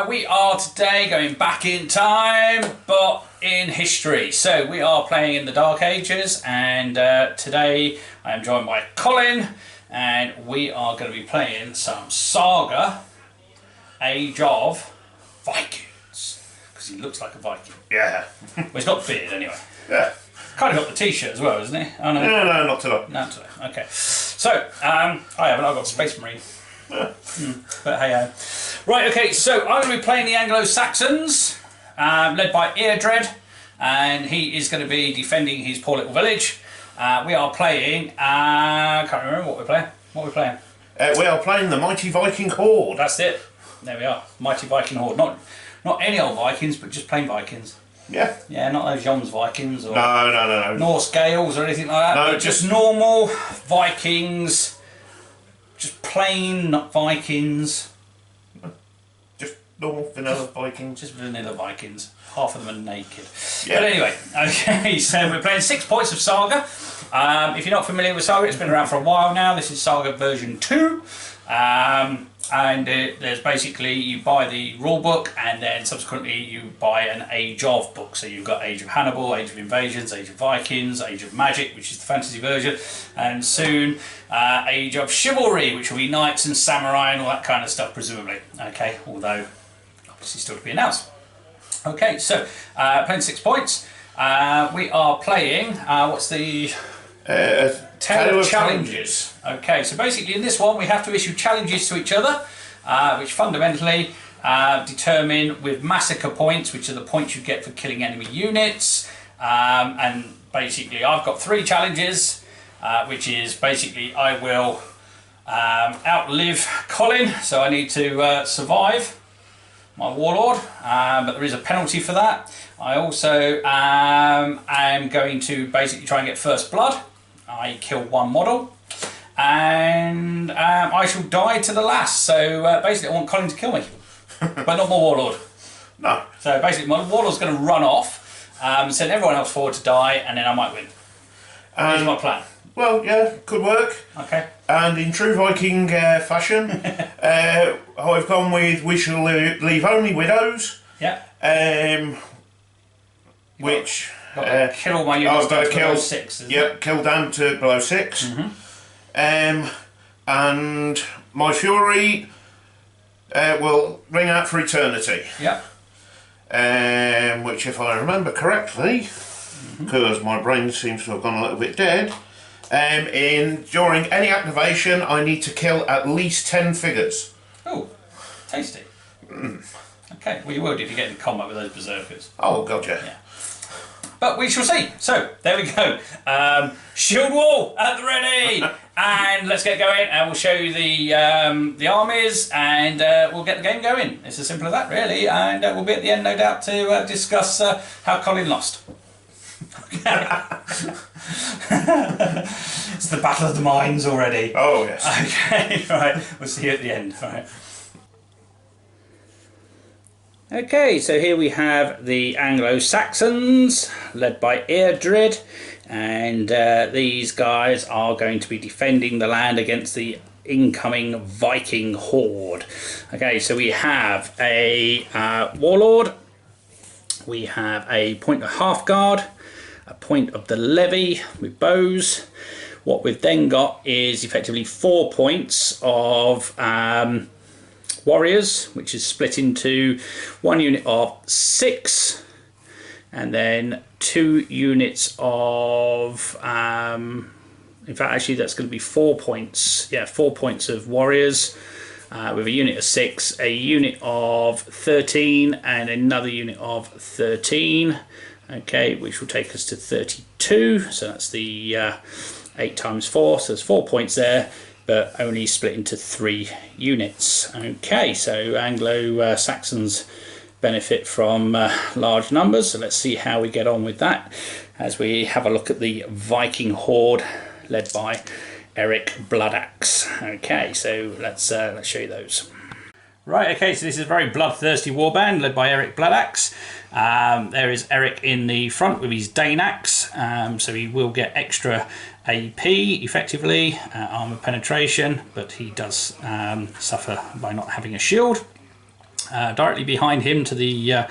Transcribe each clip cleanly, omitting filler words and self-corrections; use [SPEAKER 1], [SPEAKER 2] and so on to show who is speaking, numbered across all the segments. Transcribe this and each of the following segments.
[SPEAKER 1] we are today going back in time, but in history. So we are playing in the Dark Ages, and today I am joined by Colin, and we are going to be playing some Saga, Age of Vikings, because he looks like a Viking.
[SPEAKER 2] Yeah.
[SPEAKER 1] Well, he's got the beard anyway.
[SPEAKER 2] Yeah.
[SPEAKER 1] Kind of got the t-shirt as well, isn't he? Oh, no.
[SPEAKER 2] No, not today.
[SPEAKER 1] Not today. Okay. So, I haven't. I've got Space Marine.
[SPEAKER 2] Yeah.
[SPEAKER 1] But hey, right, okay, so I'm going to be playing the Anglo Saxons, led by Eardred, and he is going to be defending his poor little village. We are playing, I can't remember what we're playing. What are we playing?
[SPEAKER 2] We are playing the Mighty Viking Horde.
[SPEAKER 1] That's it. There we are. Mighty Viking Horde. Not any old Vikings, but just plain Vikings.
[SPEAKER 2] Yeah.
[SPEAKER 1] Yeah, not those Jom's Vikings or
[SPEAKER 2] No.
[SPEAKER 1] Norse Gales or anything like that.
[SPEAKER 2] No,
[SPEAKER 1] just normal Vikings. Just plain Vikings.
[SPEAKER 2] Just normal vanilla Vikings.
[SPEAKER 1] Just vanilla Vikings. Half of them are naked.
[SPEAKER 2] Yeah.
[SPEAKER 1] But anyway, okay, so we're playing 6 points of Saga. If you're not familiar with Saga, it's been around for a while now. This is Saga version 2. There's basically, you buy the rule book and then subsequently you buy an Age of book. So you've got Age of Hannibal, Age of Invasions, Age of Vikings, Age of Magic, which is the fantasy version, and soon Age of Chivalry, which will be knights and samurai and all that kind of stuff, presumably. Okay, although obviously still to be announced. Okay, so playing 6 points. We are playing, what's the... Tale of Challenges. Okay, so basically in this one we have to issue challenges to each other, which fundamentally determine with massacre points, which are the points you get for killing enemy units. And basically I've got 3 challenges, which is basically I will outlive Colin, so I need to survive my warlord, but there is a penalty for that. I also am going to basically try and get first blood. I kill 1 model, and I shall die to the last. So basically I want Colin to kill me, but not my warlord.
[SPEAKER 2] No.
[SPEAKER 1] So basically my warlord's going to run off, send everyone else forward to die, and then I might win. Here's my plan.
[SPEAKER 2] Well, yeah, could work.
[SPEAKER 1] Okay.
[SPEAKER 2] And in true Viking fashion, I've gone with we shall leave only widows.
[SPEAKER 1] Yeah.
[SPEAKER 2] Which...
[SPEAKER 1] Got to kill all my units down to below 6.
[SPEAKER 2] Yep, kill down to below 6.
[SPEAKER 1] Mm-hmm.
[SPEAKER 2] And my fury will ring out for eternity.
[SPEAKER 1] Yep.
[SPEAKER 2] Which, if I remember correctly, because my brain seems to have gone a little bit dead, during any activation, I need to kill at least 10 figures.
[SPEAKER 1] Oh, tasty. Okay, well you would if you get in combat with those berserkers.
[SPEAKER 2] Oh, God, yeah.
[SPEAKER 1] But we shall see. So, there we go. Shield wall at the ready! And let's get going, and we'll show you the armies, and we'll get the game going. It's as simple as that, really. And we'll be at the end, no doubt, to discuss how Colin lost. Okay. It's the battle of the minds already.
[SPEAKER 2] Oh, yes.
[SPEAKER 1] Okay, right. We'll see you at the end. Right. Okay, so here we have the Anglo Saxons, led by Eardred, and these guys are going to be defending the land against the incoming Viking horde. Okay, so we have a warlord, we have a point of half guard, a point of the levy with bows. What we've then got is effectively 4 points of warriors, which is split into 1 unit of 6, and then 2 units of in fact actually that's going to be 4 points, yeah, 4 points of warriors, with a unit of 6, a unit of 13, and another unit of 13. Okay, which will take us to 32, so that's the 8 times 4, so there's 4 points there, but only split into 3 units. Okay, so Anglo Saxons benefit from large numbers, so let's see how we get on with that as we have a look at the Viking horde led by Eric Bloodaxe. Okay, so let's show you those. Right, okay, so this is a very bloodthirsty warband led by Eric Bloodaxe. There is Eric in the front with his Dane axe, so he will get extra AP effectively, armor penetration, but he does suffer by not having a shield. Directly behind him to the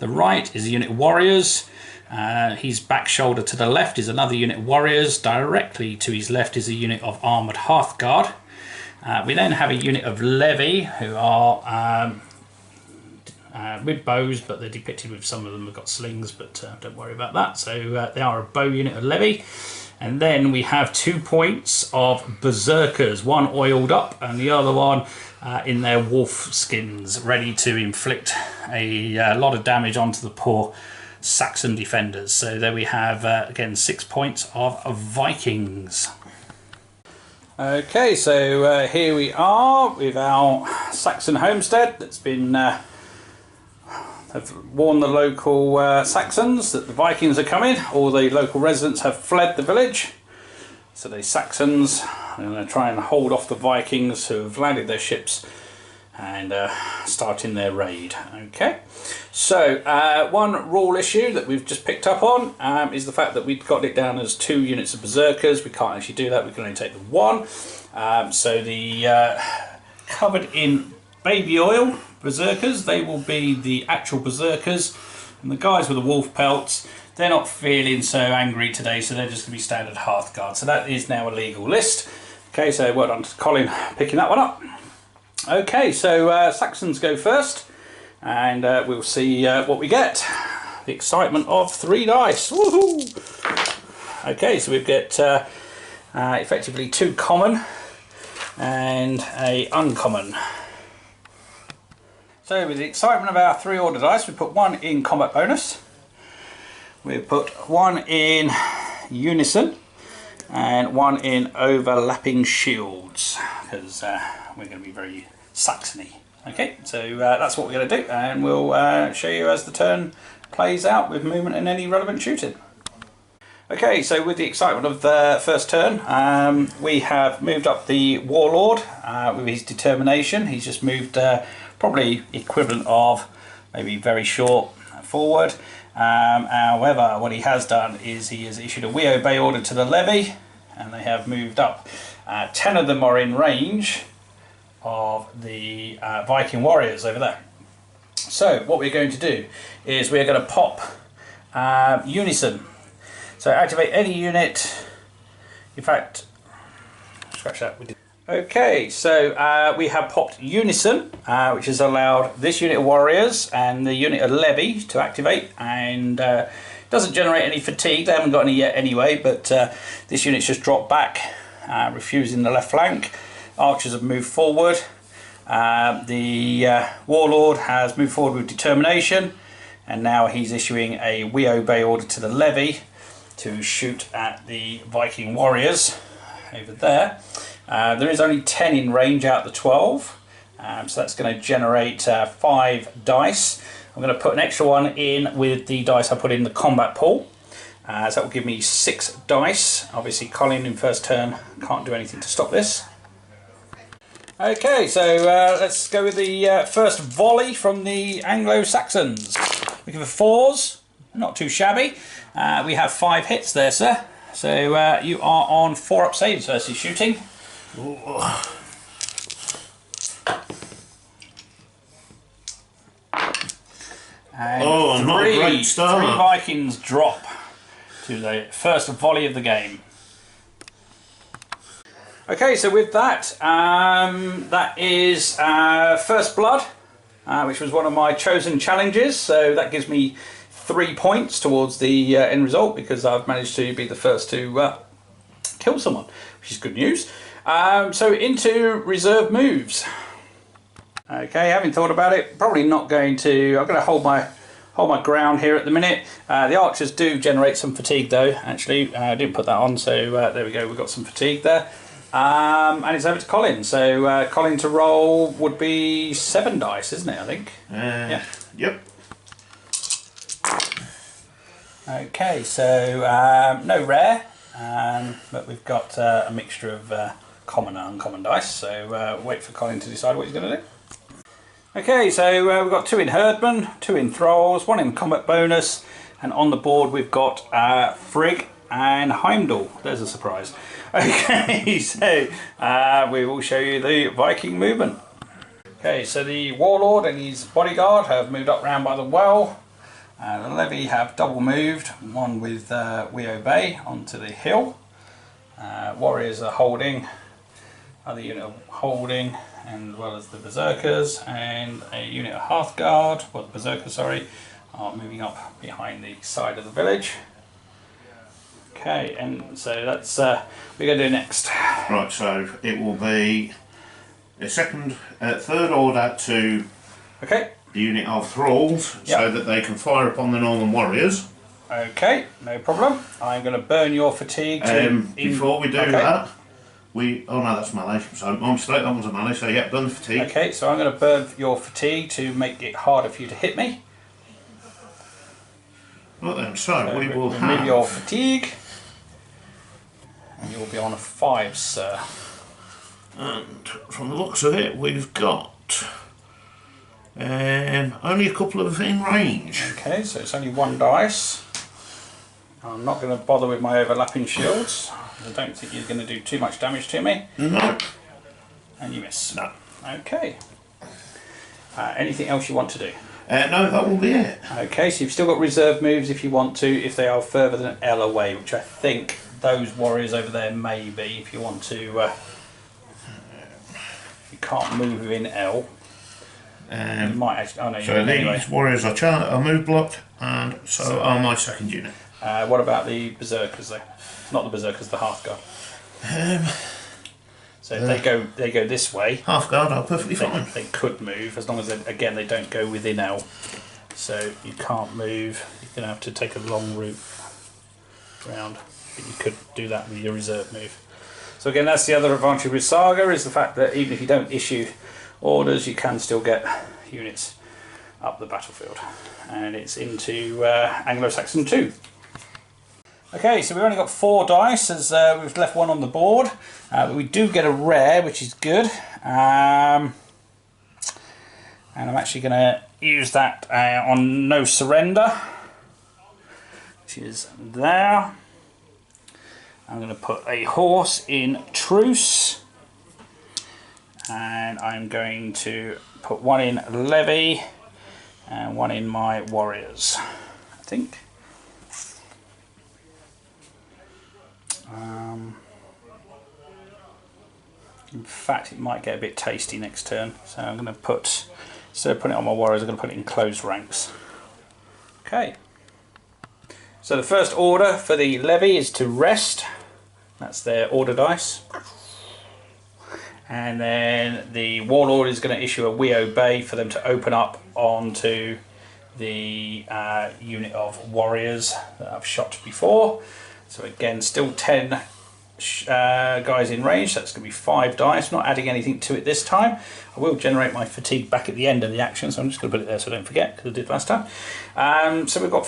[SPEAKER 1] right is a unit of warriors. His back shoulder to the left is another unit of warriors. Directly to his left is a unit of armoured Hearthguard. We then have a unit of levy who are with bows, but they're depicted with some of them have got slings, but don't worry about that. So they are a bow unit of levy. And then we have 2 points of berserkers, one oiled up and the other one in their wolf skins, ready to inflict a lot of damage onto the poor Saxon defenders. So there we have again 6 points of Vikings. Okay, so here we are with our Saxon homestead that's been have warned the local Saxons that the Vikings are coming. All the local residents have fled the village, so the Saxons are going to try and hold off the Vikings who have landed their ships and starting their raid. Okay, so one rule issue that we've just picked up on is the fact that we've got it down as 2 units of berserkers. We can't actually do that, we can only take the 1. So the covered in baby oil berserkers, they will be the actual berserkers, and the guys with the wolf pelts, they're not feeling so angry today, so they're just going to be standard Hearthguard. So that is now a legal list. Okay, so well done to Colin picking that one up. Okay, so Saxons go first, and we'll see what we get. The excitement of 3 dice. Woohoo! Okay, so we've got effectively 2 common and a uncommon. So with the excitement of our 3 order dice, we put 1 in combat bonus, we put 1 in unison, and 1 in overlapping shields, because we're going to be very Saxony. Okay, so that's what we're going to do, and we'll show you as the turn plays out with movement and any relevant shooting. Okay, so with the excitement of the first turn, we have moved up the Warlord with his determination. He's just moved probably equivalent of maybe very short forward. However, what he has done is he has issued a we obey order to the levy, and they have moved up. 10 of them are in range of the Viking warriors over there. So what we're going to do is we're going to pop unison. So activate any unit. In fact, scratch that. We did. Okay, so we have popped unison, which has allowed this unit of warriors and the unit of levy to activate, and doesn't generate any fatigue. They haven't got any yet anyway, but this unit's just dropped back, refusing the left flank. Archers have moved forward. The Warlord has moved forward with determination, and now he's issuing a we obey order to the levy to shoot at the Viking warriors over there. There is only 10 in range out of the 12, so that's going to generate 5 dice. I'm going to put an extra 1 in with the dice I put in the combat pool, so that will give me 6 dice. Obviously Colin in first turn can't do anything to stop this. Okay, so let's go with the first volley from the Anglo Saxons. Looking for 4s, not too shabby. We have 5 hits there, sir. So you are on 4 up saves versus shooting. And
[SPEAKER 2] not a great start.
[SPEAKER 1] 3 Vikings drop to the first volley of the game. Okay, so with that, that is First Blood, which was one of my chosen challenges. So that gives me 3 points towards the end result, because I've managed to be the first to kill someone, which is good news. So into reserve moves. Okay, having thought about it, probably not going to. I'm going to hold my ground here at the minute. The archers do generate some fatigue though. Actually, I didn't put that on, so there we go. We've got some fatigue there. And it's over to Colin. So Colin to roll would be 7 dice, isn't it? I think. Yeah.
[SPEAKER 2] Yep.
[SPEAKER 1] Okay, so no rare, but we've got a mixture of common and uncommon dice. So wait for Colin to decide what he's going to do. Okay, so we've got 2 in Herdman, 2 in Thralls, 1 in combat bonus, and on the board we've got Frigg and Heimdall. There's a surprise. Okay, so we will show you the Viking movement. Okay, so the warlord and his bodyguard have moved up round by the well. The levy have double moved, one with We Obey onto the hill. Warriors are holding, other unit are holding, and as well as the berserkers, and a unit of Hearthguard, well the berserkers sorry, are moving up behind the side of the village. Okay, and so that's we're going to do next.
[SPEAKER 2] Right, so it will be a third order to
[SPEAKER 1] Okay.
[SPEAKER 2] the unit of thralls, so that they can fire upon the Northern warriors.
[SPEAKER 1] Okay, no problem. I'm going to burn your fatigue.
[SPEAKER 2] Before we do that, oh no, that's melee. So my mistake. That one's a melee. So yeah, burn the fatigue.
[SPEAKER 1] Okay, so I'm going to burn your fatigue to make it harder for you to hit me.
[SPEAKER 2] Right then, so we will
[SPEAKER 1] remove your fatigue, and you will be on a 5, sir.
[SPEAKER 2] And from the looks of it, we've got only a couple of in range.
[SPEAKER 1] Okay, so it's only 1 dice. I'm not going to bother with my overlapping shields. I don't think you're going to do too much damage to me.
[SPEAKER 2] No.
[SPEAKER 1] And you miss.
[SPEAKER 2] No.
[SPEAKER 1] Okay. Anything else you want to do?
[SPEAKER 2] No, that will be it.
[SPEAKER 1] Okay, so you've still got reserve moves if you want to, if they are further than L away, which I think those warriors over there may be, if you want to. You can't move within L. You might actually. Oh no, you
[SPEAKER 2] so these
[SPEAKER 1] anyway.
[SPEAKER 2] warriors are move block, and so are my second unit.
[SPEAKER 1] What about the berserkers though? Not the berserkers, the Hearthguard. So if they go this way.
[SPEAKER 2] Hearthguard are perfectly fine.
[SPEAKER 1] They could move as long as they don't go within L. So you can't move. You're going to have to take a long route round. But you could do that with your reserve move. So again, that's the other advantage with Saga, is the fact that even if you don't issue orders, you can still get units up the battlefield. And it's into Anglo Saxon 2. Okay, so we've only got 4 dice, as we've left 1 on the board, but we do get a rare, which is good. And I'm actually going to use that on No Surrender, which is there. I'm going to put a horse in Truce, and I'm going to put 1 in Levy and 1 in my Warriors, I think. In fact, it might get a bit tasty next turn, so I'm going to put, instead of putting it on my Warriors, I'm going to put it in closed ranks. Okay. So the first order for the levy is to rest. That's their order dice. And then the warlord is going to issue a We Obey for them to open up onto the unit of warriors that I've shot before. So again, still 10 guys in range. That's going to be 5 dice. I'm not adding anything to it this time. I will generate my fatigue back at the end of the action, so I'm just going to put it there so I don't forget, because I did last time. So we've got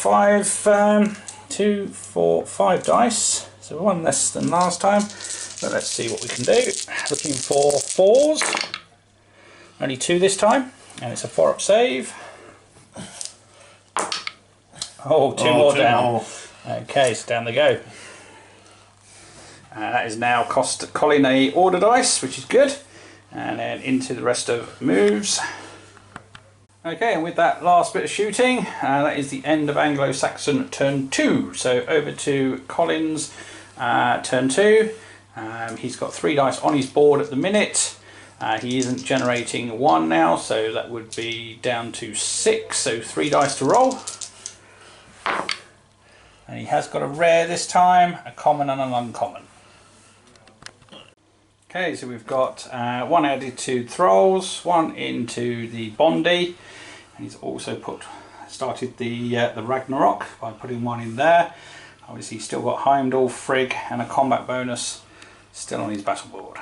[SPEAKER 1] 2, 4, 5 dice. So 1 less than last time. But let's see what we can do. Looking for 4s. Only 2 this time, and it's a 4-up save. Oh, 2 more down. More. Okay, so down they go. That is now cost Colin a order dice, which is good. And then into the rest of moves. Okay, and with that last bit of shooting, that is the end of Anglo Saxon turn 2. So over to Colin's turn 2. He's got 3 dice on his board at the minute. He isn't generating 1 now, so that would be down to 6. So 3 dice to roll. And he has got a rare this time, a common and an uncommon. Okay, so we've got 1 added to Thralls, 1 into the Bondi, and he's also started the Ragnarok by putting 1 in there. Obviously he's still got Heimdall, Frigg and a combat bonus still on his battle board.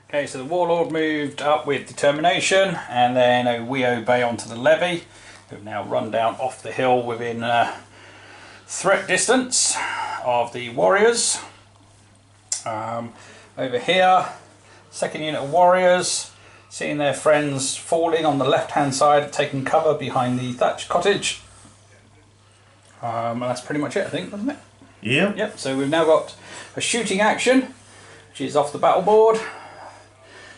[SPEAKER 1] Okay, so the Warlord moved up with Determination, and then a We Obey onto the Levy, who've now run down off the hill within threat distance of the Warriors. Over here, second unit of Warriors, seeing their friends falling on the left hand side, taking cover behind the thatched cottage. And that's pretty much it, I think, doesn't it?
[SPEAKER 2] Yeah.
[SPEAKER 1] Yep, so we've now got a shooting action, which is off the battle board.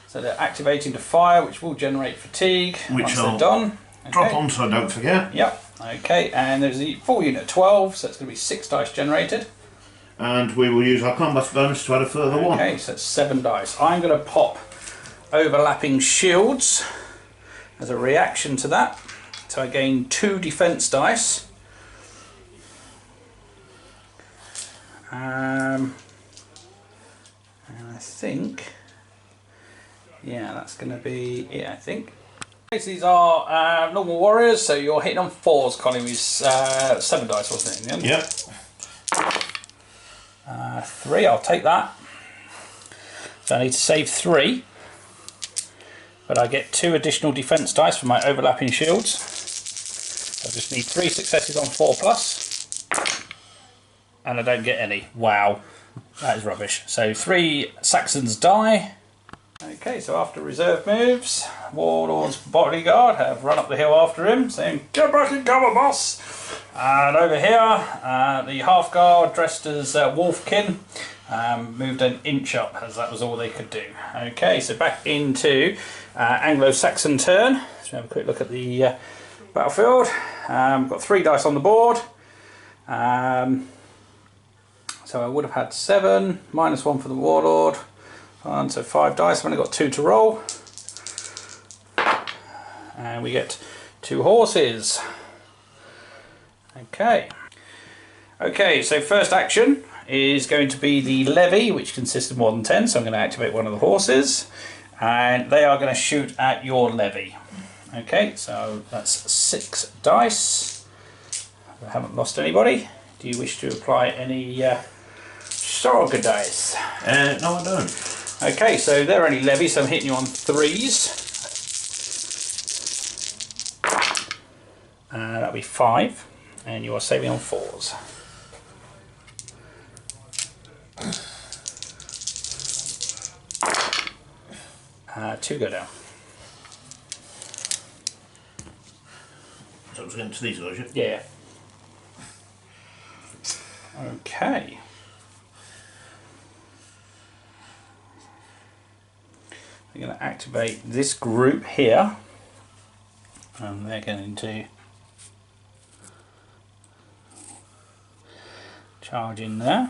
[SPEAKER 1] So they're activating the fire, which will generate fatigue once they're done.
[SPEAKER 2] Drop on so I don't forget.
[SPEAKER 1] Yep. Okay, and there's the full unit of 12, so it's going to be 6 dice generated.
[SPEAKER 2] And we will use our combat bonus to add a further 1.
[SPEAKER 1] Okay, so it's 7 dice. I'm going to pop overlapping shields as a reaction to that. So I gain 2 defense dice. And I think, yeah, that's going to be it, I think. These are normal warriors, so you're hitting on 4s, Colin, with 7 dice, wasn't it, in the end?
[SPEAKER 2] Yep.
[SPEAKER 1] 3, I'll take that. So I need to save 3, but I get 2 additional defense dice for my overlapping shields. I just need 3 successes on 4+, and I don't get any. Wow, that is rubbish. So 3 Saxons die. Okay, so after reserve moves, Warlord's bodyguard have run up the hill after him, saying, "Get back in cover, boss!" And over here, the half guard dressed as Wolfkin moved an inch up, as that was all they could do. Okay, so back into Anglo Saxon turn. So have a quick look at the battlefield. Got 3 dice on the board. So I would have had 7, -1 for the Warlord. And so 5 dice, I've only got 2 to roll. And we get 2 horses. Okay. Okay, so first action is going to be the levy, which consists of more than 10, so I'm going to activate one of the horses. And they are going to shoot at your levy. Okay, so that's 6 dice. I haven't lost anybody. Do you wish to apply any Saga dice?
[SPEAKER 2] No, I don't.
[SPEAKER 1] Okay, so they're only levy, so I'm hitting you on 3s. That'll be 5, and you are saving on 4s. Two go down.
[SPEAKER 2] So it's getting to these guys,
[SPEAKER 1] Yeah. Okay. I'm going to activate this group here, and they're going to charge in there.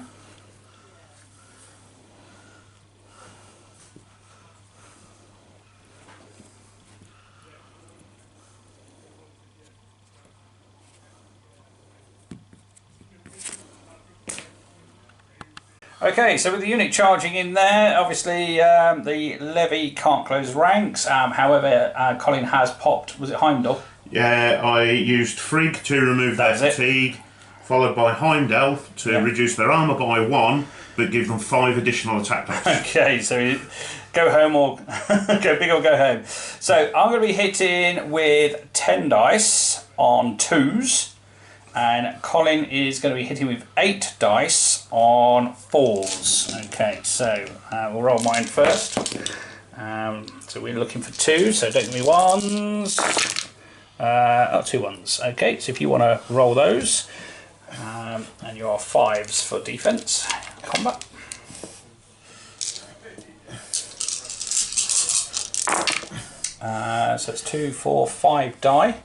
[SPEAKER 1] Okay, so with the unit charging in there, obviously the levy can't close ranks. However, Colin has popped, was it Heimdall?
[SPEAKER 2] Yeah, I used Frigg to remove their fatigue, followed by Heimdall to reduce their armour by 1, but give them 5 additional attack dice.
[SPEAKER 1] Okay, so go home or go big or go home. So I'm going to be hitting with 10 dice on 2s. And Colin is going to be hitting with 8 dice on 4s. Okay, so we'll roll mine first. So we're looking for 2, so don't give me 1s. 2 1s. Okay, so if you want to roll those, and you are 5s for defense, combat. So it's 2, 4, 5 die.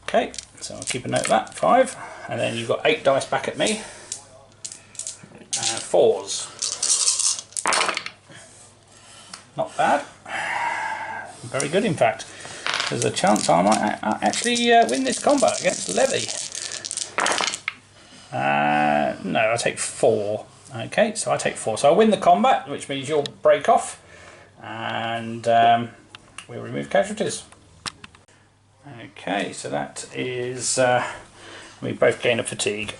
[SPEAKER 1] Okay. So I'll keep a note of that, 5, and then you've got 8 dice back at me, 4s. Not bad, very good in fact. There's a chance I might actually win this combat against Levy. No, I take 4. Okay, so I take 4. So I win the combat, which means you'll break off, and we'll remove casualties. Okay, so that is, we both gain a fatigue.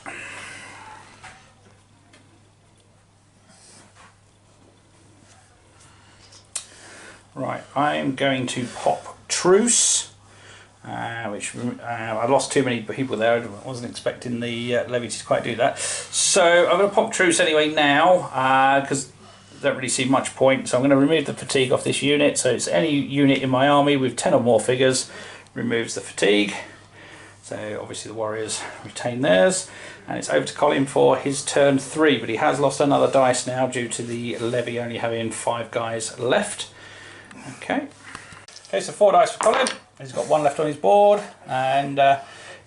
[SPEAKER 1] Right, I'm going to pop Truce, which I lost too many people there. I wasn't expecting the levy to quite do that. So I'm going to pop Truce anyway now, because I don't really see much point. So I'm going to remove the fatigue off this unit. So it's any unit in my army with 10 or more figures. Removes the fatigue, so obviously the warriors retain theirs, and it's over to Colin for his turn 3, but he has lost another dice now due to the levy only having 5 guys left. Okay. Okay, so 4 dice for Colin. He's got 1 left on his board, and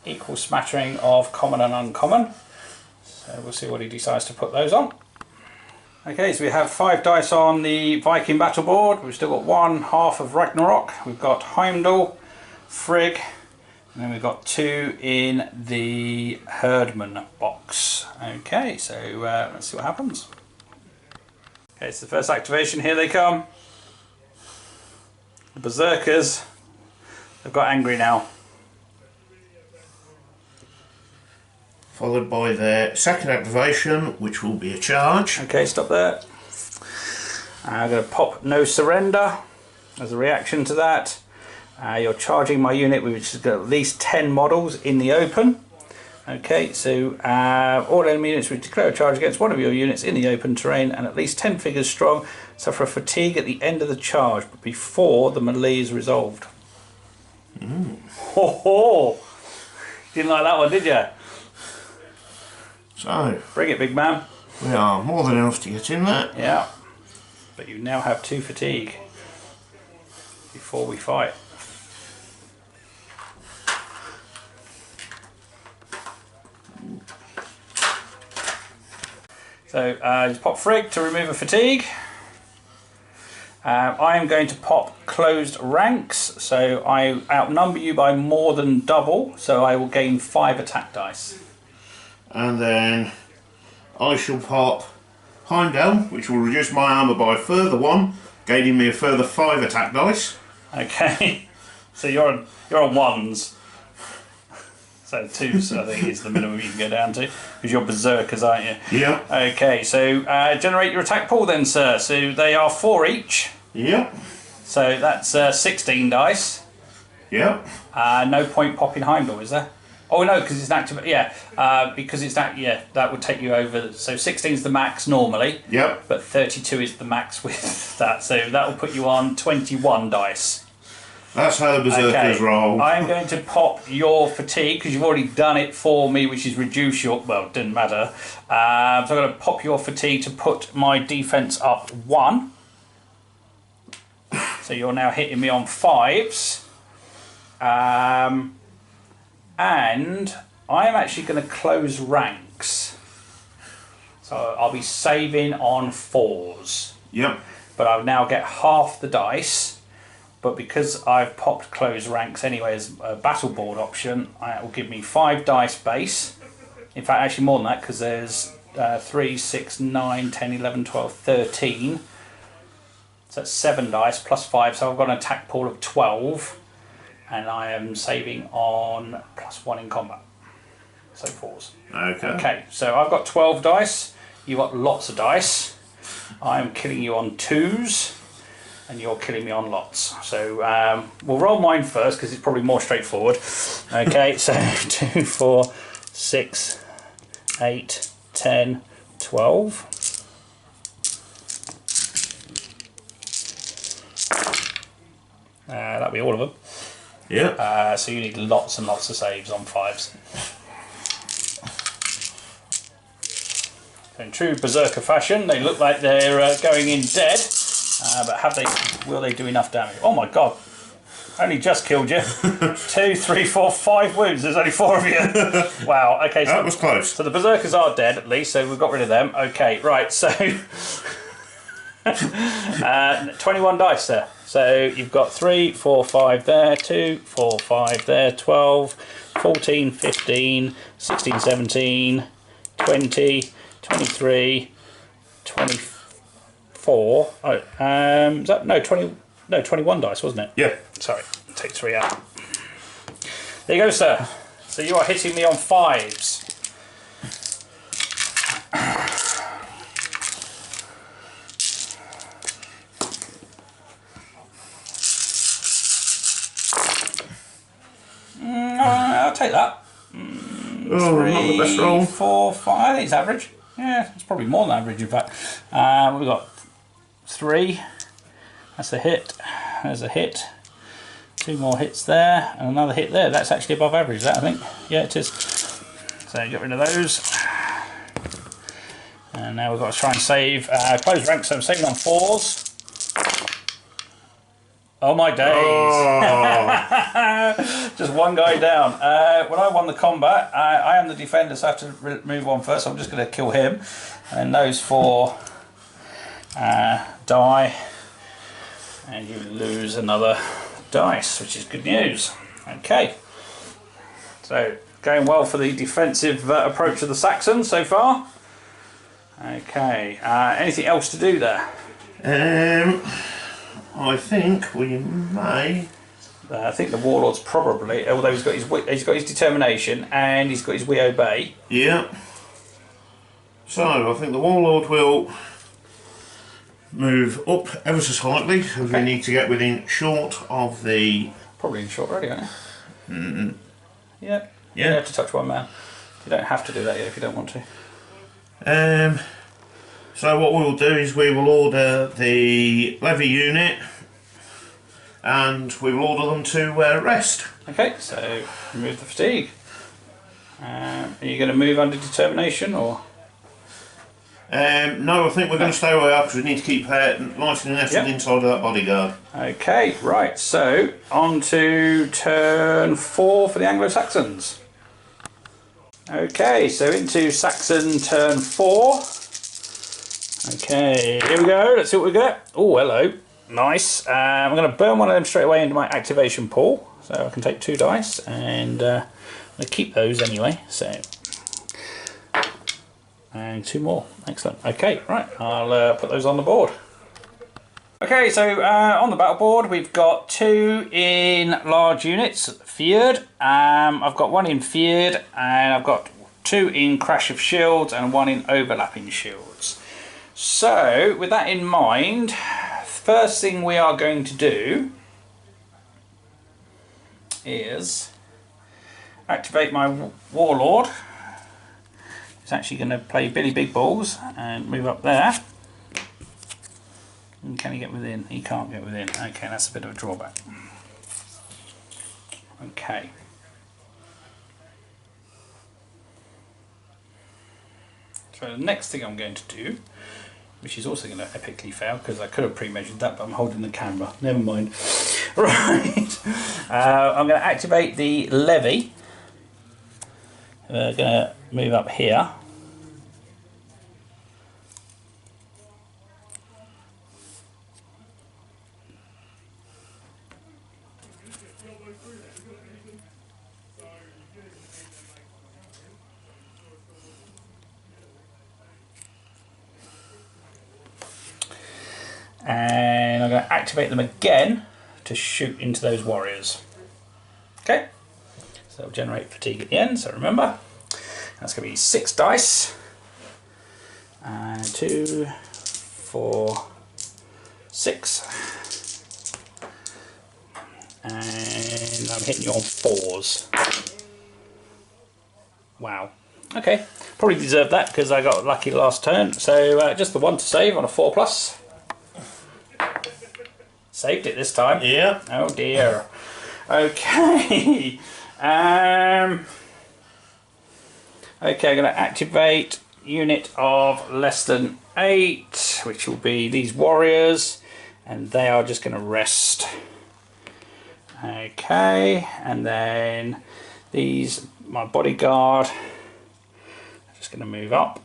[SPEAKER 1] equal smattering of common and uncommon. So we'll see what he decides to put those on. Okay, so we have 5 dice on the Viking battle board. We've still got 1/2 of Ragnarok. We've got Heimdall, Frigg, and then we've got 2 in the Herdman box. Okay, so let's see what happens. Okay, so the first activation, here they come. The Berserkers, they've got angry now.
[SPEAKER 2] Followed by their second activation, which will be a charge.
[SPEAKER 1] Okay, stop there. I'm going to pop No Surrender as a reaction to that. You're charging my unit, which has got at least 10 models in the open. Okay, so all enemy units which declare a charge against one of your units in the open terrain and at least 10 figures strong suffer a fatigue at the end of the charge, but before the melee is resolved. Ho ho! Didn't like that one, did you?
[SPEAKER 2] So,
[SPEAKER 1] bring it, big man.
[SPEAKER 2] We are more than enough to get in there.
[SPEAKER 1] Yeah, but you now have 2 fatigue before we fight. So just pop Frigg to remove a fatigue. I am going to pop Closed Ranks, so I outnumber you by more than double, so I will gain 5 attack dice.
[SPEAKER 2] And then I shall pop Heimdall, which will reduce my armour by a further 1, gaining me a further 5 attack dice.
[SPEAKER 1] Okay, so you're on 1s. So 2s, I think, is the minimum you can go down to, because you're berserkers, aren't you?
[SPEAKER 2] Yeah.
[SPEAKER 1] Okay, so generate your attack pool then, sir. So they are 4 each.
[SPEAKER 2] Yep.
[SPEAKER 1] So that's 16 dice.
[SPEAKER 2] Yep.
[SPEAKER 1] No point popping Heimdall, is there? Oh no, because it's an active. Yeah, because it's that. Yeah, that would take you over. So 16 is the max normally.
[SPEAKER 2] Yep.
[SPEAKER 1] But 32 is the max with that. So that will put you on 21 dice.
[SPEAKER 2] That's how the berserkers roll.
[SPEAKER 1] I'm going to pop your fatigue because you've already done it for me, which is reduce your. Well, it didn't matter. So I'm going to pop your fatigue to put my defense up 1. So you're now hitting me on 5s. And I'm actually going to close ranks. So I'll be saving on 4s.
[SPEAKER 2] Yep.
[SPEAKER 1] But I'll now get half the dice. But because I've popped close ranks anyway as a battle board option, it will give me 5 dice base. In fact, actually more than that, because there's 3, 6, 9, 10, 11, 12, 13. So that's 7 dice plus 5. So I've got an attack pool of 12. And I am saving on +1 in combat. So 4s.
[SPEAKER 2] Okay.
[SPEAKER 1] Okay, so I've got 12 dice. You've got lots of dice. I'm killing you on 2s. And you're killing me on lots. So we'll roll mine first because it's probably more straightforward. Okay, so 2, 4, 6, 8, 10, 12. That'll be all of them.
[SPEAKER 2] Yeah.
[SPEAKER 1] So you need lots and lots of saves on 5s. So in true berserker fashion, they look like they're going in dead. But will they do enough damage? Oh my god, only just killed you. 2, 3, 4, 5 wounds, there's only 4 of you. Wow, okay. So
[SPEAKER 2] that was close.
[SPEAKER 1] So the berserkers are dead at least, so we've got rid of them. Okay, right, so 21 dice there. So you've got 3, 4, 5 there, 2, 4, 5 there, 12, 14, 15, 16, 17, 20, 23, 24. Oh, is that, no, 20, no, 21 dice, wasn't it?
[SPEAKER 2] Yeah.
[SPEAKER 1] Sorry, take 3 out. There you go, sir. So you are hitting me on 5s. I'll take that. 3,
[SPEAKER 2] not the best roll.
[SPEAKER 1] 4, 5. I think it's average. Yeah, it's probably more than average, in fact. We've got 3. That's a hit. There's a hit. 2 more hits there, and another hit there. That's actually above average, that, I think. Yeah, it is. So get rid of those. And now we've got to try and save. Close ranks, so I'm saving on 4s. Oh my days!
[SPEAKER 2] Oh.
[SPEAKER 1] Just one guy down. When I won the combat, I am the defender, so I have to move on first. So I'm just going to kill him, and those 4 die, and you lose another dice, which is good news. Okay, so going well for the defensive approach of the Saxons so far. Okay, anything else to do there?
[SPEAKER 2] I think we may.
[SPEAKER 1] I think the warlord's probably, although he's got his determination and he's got his we obey.
[SPEAKER 2] Yeah. So I think the warlord will move up ever so slightly, because we need to get within short of the.
[SPEAKER 1] Probably in short already, aren't you? Yeah.
[SPEAKER 2] Yeah.
[SPEAKER 1] You have to touch one man. You don't have to do that yet if you don't want to.
[SPEAKER 2] So what we'll do is we will order the levy unit, and we will order them to rest.
[SPEAKER 1] Okay, so remove the fatigue. Are you going to move under determination, or?
[SPEAKER 2] No, I think we're going to stay where we are, because we need to keep nice and nestled inside of that bodyguard.
[SPEAKER 1] Okay, right, so on to turn 4 for the Anglo Saxons. Okay, so into Saxon turn 4. Okay, here we go, let's see what we get. Oh, hello, nice. I'm going to burn one of them straight away into my activation pool, so I can take 2 dice, and I'm going to keep those anyway, so. And 2 more, excellent. Okay, right, I'll put those on the board. Okay, so on the battle board we've got 2 in large units, feared. I've got 1 in feared, and I've got 2 in crash of shields and 1 in overlapping shields. So with that in mind, first thing we are going to do is activate my warlord. He's actually going to play Billy Big Balls and move up there. And can he get within? He can't get within. Okay, that's a bit of a drawback. Okay. So the next thing I'm going to do, which is also going to epically fail because I could have pre-measured that, but I'm holding the camera. Never mind. Right. I'm going to activate the levy. We're going to move up here. And I'm going to activate them again to shoot into those warriors. Okay, so it'll generate fatigue at the end, so remember, that's going to be 6 dice. 2, 4, 6. And I'm hitting you on 4s. Wow. Okay, probably deserved that because I got lucky last turn. So just the 1 to save on a 4+. Saved it this time.
[SPEAKER 2] Yeah.
[SPEAKER 1] Oh dear. Okay. Okay, I'm going to activate unit of less than 8, which will be these warriors, and they are just going to rest. Okay, and then these, my bodyguard, I'm just going to move up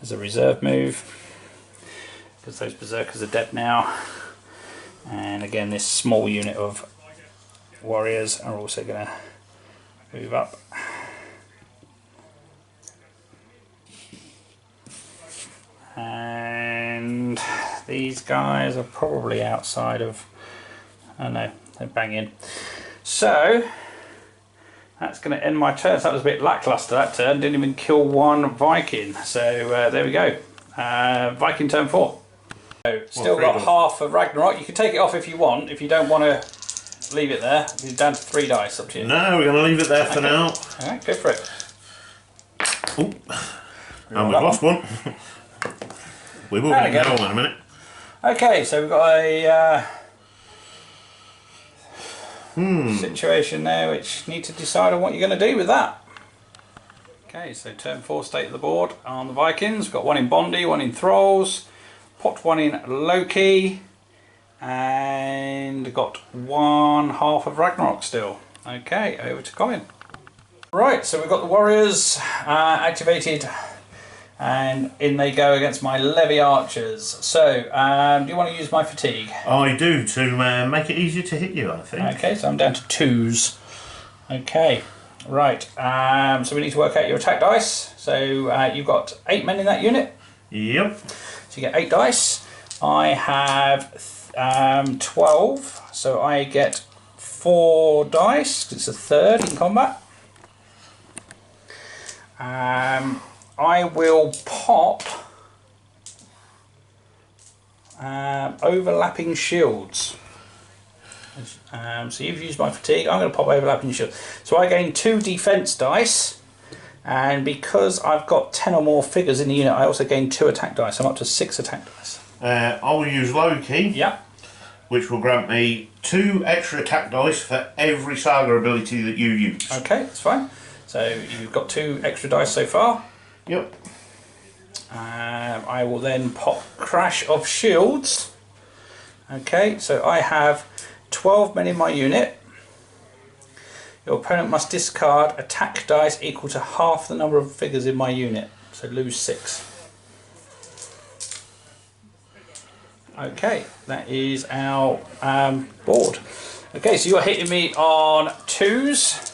[SPEAKER 1] as a reserve move because those berserkers are dead now. And again, this small unit of warriors are also going to move up. And these guys are probably outside of, I don't know, they're banging. So that's going to end my turn. So that was a bit lackluster that turn, didn't even kill 1 Viking. So there we go, Viking turn 4. So still got half of Ragnarok. You can take it off if you want. If you don't want to leave it there, you're down to 3 dice. Up to you.
[SPEAKER 2] No, we're going to leave it there for now.
[SPEAKER 1] Alright, go for it.
[SPEAKER 2] Oh, and we've lost one. We will get that one in a minute.
[SPEAKER 1] Okay, so we've got a situation there which you need to decide on what you're going to do with that. Okay, so turn 4 state of the board on the Vikings. We've got 1 in Bondi, 1 in Thralls, popped 1 in Loki, and got 1/2 of Ragnarok still. Okay, over to Colin. Right, so we've got the warriors activated, and in they go against my levy archers. So, do you want to use my fatigue?
[SPEAKER 2] I do, to make it easier to hit you, I think.
[SPEAKER 1] Okay, so I'm down to 2s. Okay, right, so we need to work out your attack dice. So you've got 8 men in that unit.
[SPEAKER 2] Yep.
[SPEAKER 1] So you get 8 dice. I have 12, so I get 4 dice, 'cause it's a third in combat. I will pop overlapping shields. So you've used my fatigue, I'm going to pop overlapping shields. So I gain 2 defense dice, and because I've got 10 or more figures in the unit, I also gain 2 attack dice. I'm up to 6 attack dice.
[SPEAKER 2] I will use Loki.
[SPEAKER 1] Yep.
[SPEAKER 2] Which will grant me 2 extra attack dice for every Saga ability that you use.
[SPEAKER 1] Okay, that's fine. So you've got 2 extra dice so far.
[SPEAKER 2] Yep.
[SPEAKER 1] I will then pop Crash of Shields. Okay, so I have 12 men in my unit. Your opponent must discard attack dice equal to half the number of figures in my unit. So lose 6. Okay, that is our board. Okay, so you're hitting me on 2s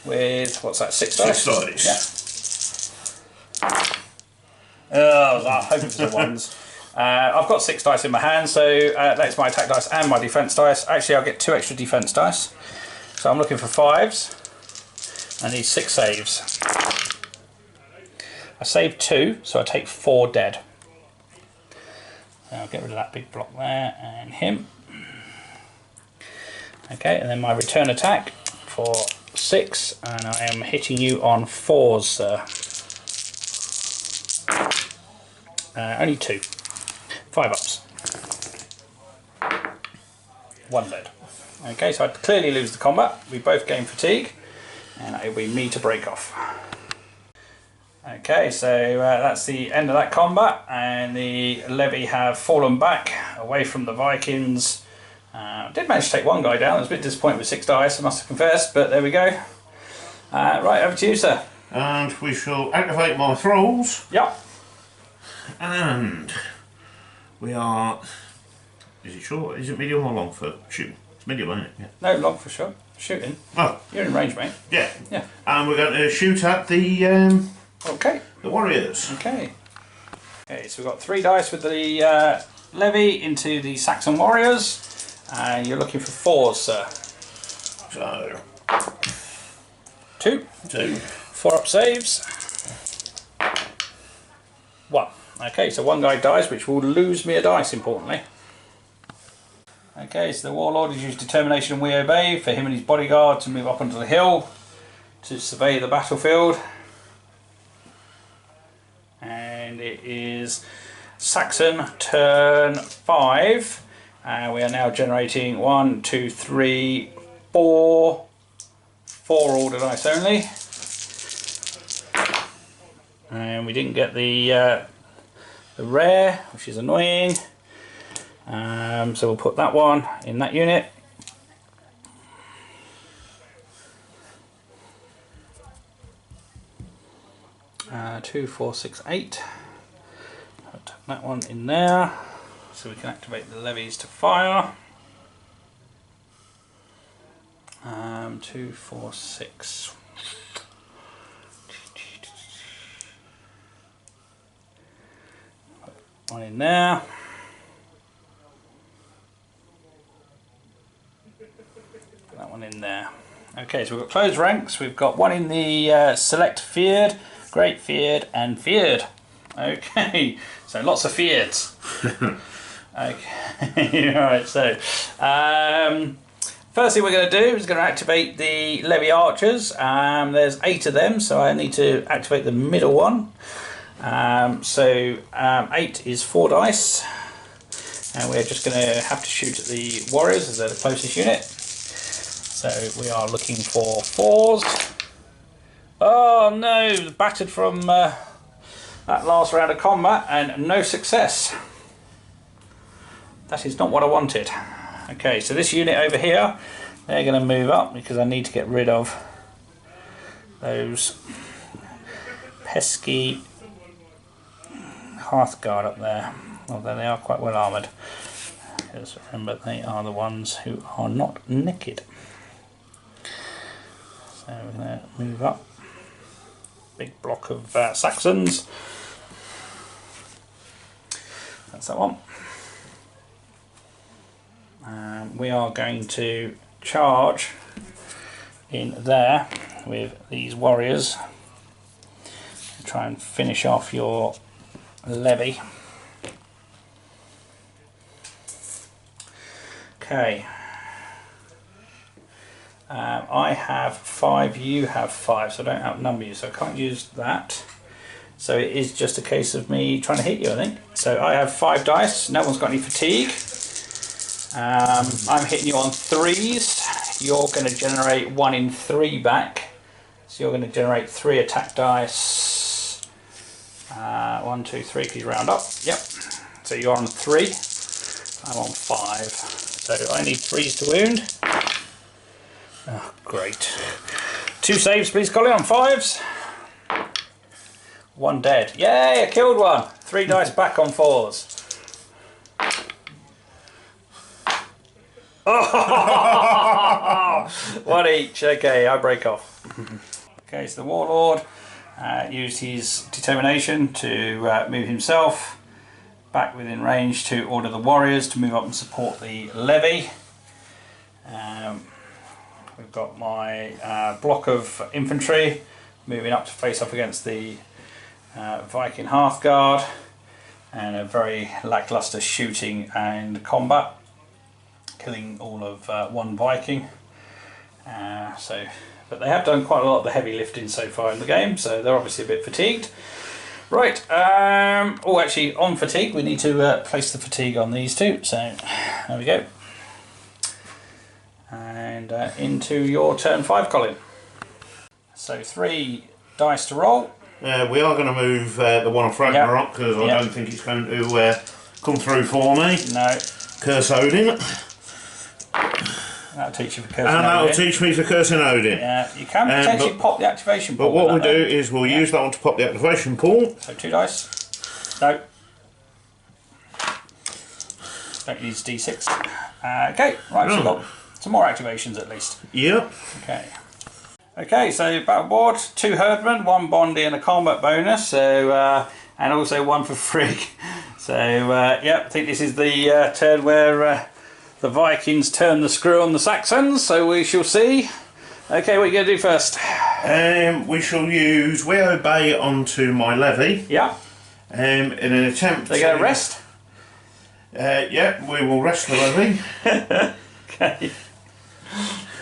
[SPEAKER 1] with, what's that, 6 dice?
[SPEAKER 2] 6 dice.
[SPEAKER 1] Yeah. Oh, I hope it's the ones. I've got 6 dice in my hand, so that's my attack dice and my defense dice. Actually, I'll get 2 extra defense dice. So I'm looking for 5s. I need 6 saves. I saved 2, so I take 4 dead. So I'll get rid of that big block there and him. Okay, and then my return attack for 6, and I am hitting you on 4s, sir. Only 2. 5 ups. 1 dead. Okay, so I clearly lose the combat. We both gain fatigue, and it'll be me to break off. Okay, so that's the end of that combat, and the levy have fallen back away from the Vikings. Did manage to take 1 guy down. I was a bit disappointed with 6 dice, I must confess, but there we go. Right, over to you, sir.
[SPEAKER 2] And we shall activate my thralls.
[SPEAKER 1] Yep.
[SPEAKER 2] And we are... Is it short? Is it medium or long for shooting? It's medium, isn't it? Yeah.
[SPEAKER 1] No, long for sure. Shooting.
[SPEAKER 2] Oh.
[SPEAKER 1] You're in range, mate.
[SPEAKER 2] Yeah.
[SPEAKER 1] Yeah.
[SPEAKER 2] And we're going to shoot at the
[SPEAKER 1] Okay.
[SPEAKER 2] the warriors.
[SPEAKER 1] Okay. Okay, so we've got 3 dice with the levy into the Saxon warriors, and you're looking for 4s, sir.
[SPEAKER 2] So
[SPEAKER 1] 2.
[SPEAKER 2] 2.
[SPEAKER 1] 4 up saves. 1. Okay, so 1 guy dies, which will lose me a dice, importantly. Okay, so the warlord has used determination and we obey for him and his bodyguard to move up onto the hill to survey the battlefield. And it is Saxon turn 5. We are now generating 1, 2, 3, 4. 4 order dice only. And we didn't get the rare, which is annoying. So we'll put that one in that unit. Uh, 2, 4, 6, 8. Put that one in there, so we can activate the levies to fire. 2, 4, 6. Put one in there. Put that one in there. Okay, so we've got closed ranks. We've got one in the select feared, great feared, and feared. Okay, so lots of feareds. Okay, alright, so first thing we're going to do is going to activate the levy archers. There's 8 of them, so I need to activate the middle one. 8 is 4 dice, and we're just going to have to shoot at the warriors as they're the closest unit. So we are looking for 4s. Oh no, battered from that last round of combat and no success. that is not what I wanted. Okay, so this unit over here, they're going to move up because I need to get rid of those pesky Hearthguard up there, although they are quite well armoured. Because remember, they are the ones who are not naked. So we're going to move up. Big block of Saxons. That's that one. We are going to charge in there with these warriors. Try and finish off your levy. Okay. I have 5, you have 5, so I don't outnumber you, so I can't use that. So it is just a case of me trying to hit you, I think. So I have 5 dice, no one's got any fatigue. I'm hitting you on 3s. You're going to generate 1 in 3 back. So you're going to generate 3 attack dice. 1, 2, 3, because you round up. Yep. So you're on 3. I'm on 5. So I need 3s to wound. Oh, great. 2 saves, please, Colin, on 5s. 1 dead. Yay, I killed 1. 3 dice back on 4s. Oh, 1 each. Okay, I break off. Okay, so the warlord used his determination to move himself back within range to order the warriors to move up and support the levy. We've got my block of infantry moving up to face off against the Viking Hearthguard, and a very lackluster shooting and combat, killing all of 1 Viking. But they have done quite a lot of the heavy lifting so far in the game, so they're obviously a bit fatigued. Right, oh actually on fatigue we need to place the fatigue on these 2, so there we go. And into your turn 5, Colin. So 3 dice to roll.
[SPEAKER 2] We are going to move the one off Ragnarok because I don't think it's going to come through for me.
[SPEAKER 1] No.
[SPEAKER 2] Curse Odin.
[SPEAKER 1] That'll teach you for cursing
[SPEAKER 2] Odin. And that'll
[SPEAKER 1] Odin.
[SPEAKER 2] teach me for cursing Odin.
[SPEAKER 1] Yeah, you can potentially pop the activation pool.
[SPEAKER 2] But what we'll do is we'll use that one to pop the activation pool.
[SPEAKER 1] So 2 dice. No. Don't use D6. Okay, right, so we've got some more activations at least.
[SPEAKER 2] Yep.
[SPEAKER 1] Okay. Okay, so battle board, 2 herdmen, 1 bondy and a combat bonus, so and also 1 for Frigg. So yeah, I think this is the turn where the Vikings turn the screw on the Saxons, so we shall see. Okay, what are you going to do first?
[SPEAKER 2] We shall use We Obey onto my levy.
[SPEAKER 1] Yeah.
[SPEAKER 2] In an attempt
[SPEAKER 1] They're going to rest?
[SPEAKER 2] Yeah, we will rest the levy.
[SPEAKER 1] Okay.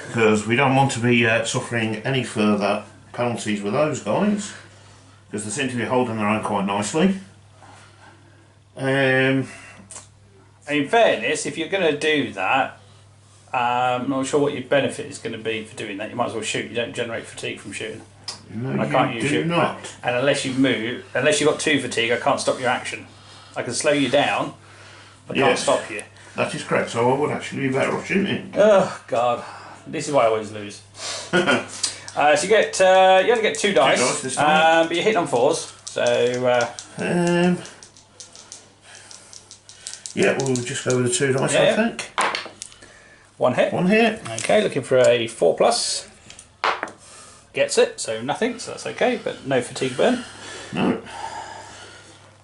[SPEAKER 2] Because we don't want to be suffering any further penalties with those guys. Because they seem to be holding their own quite nicely. In
[SPEAKER 1] fairness, if you're going to do that, I'm not sure what your benefit is going to be for doing that. You might as well shoot. You don't generate fatigue from shooting.
[SPEAKER 2] No,
[SPEAKER 1] I can't use
[SPEAKER 2] do
[SPEAKER 1] you.
[SPEAKER 2] not.
[SPEAKER 1] And unless you move, unless you've got 2 fatigue, I can't stop your action. I can slow you down, but can't stop you.
[SPEAKER 2] That is correct, so I would actually be better off shooting.
[SPEAKER 1] Oh God, this is why I always lose. So you get you only get 2 dice,
[SPEAKER 2] 2 dice this time.
[SPEAKER 1] but you're hitting on 4s. So
[SPEAKER 2] yeah, we'll just go with the 2 dice. I think
[SPEAKER 1] 1 hit.
[SPEAKER 2] 1 hit.
[SPEAKER 1] Okay, looking for a 4+. Gets it, so nothing, so that's okay, but no fatigue burn.
[SPEAKER 2] No.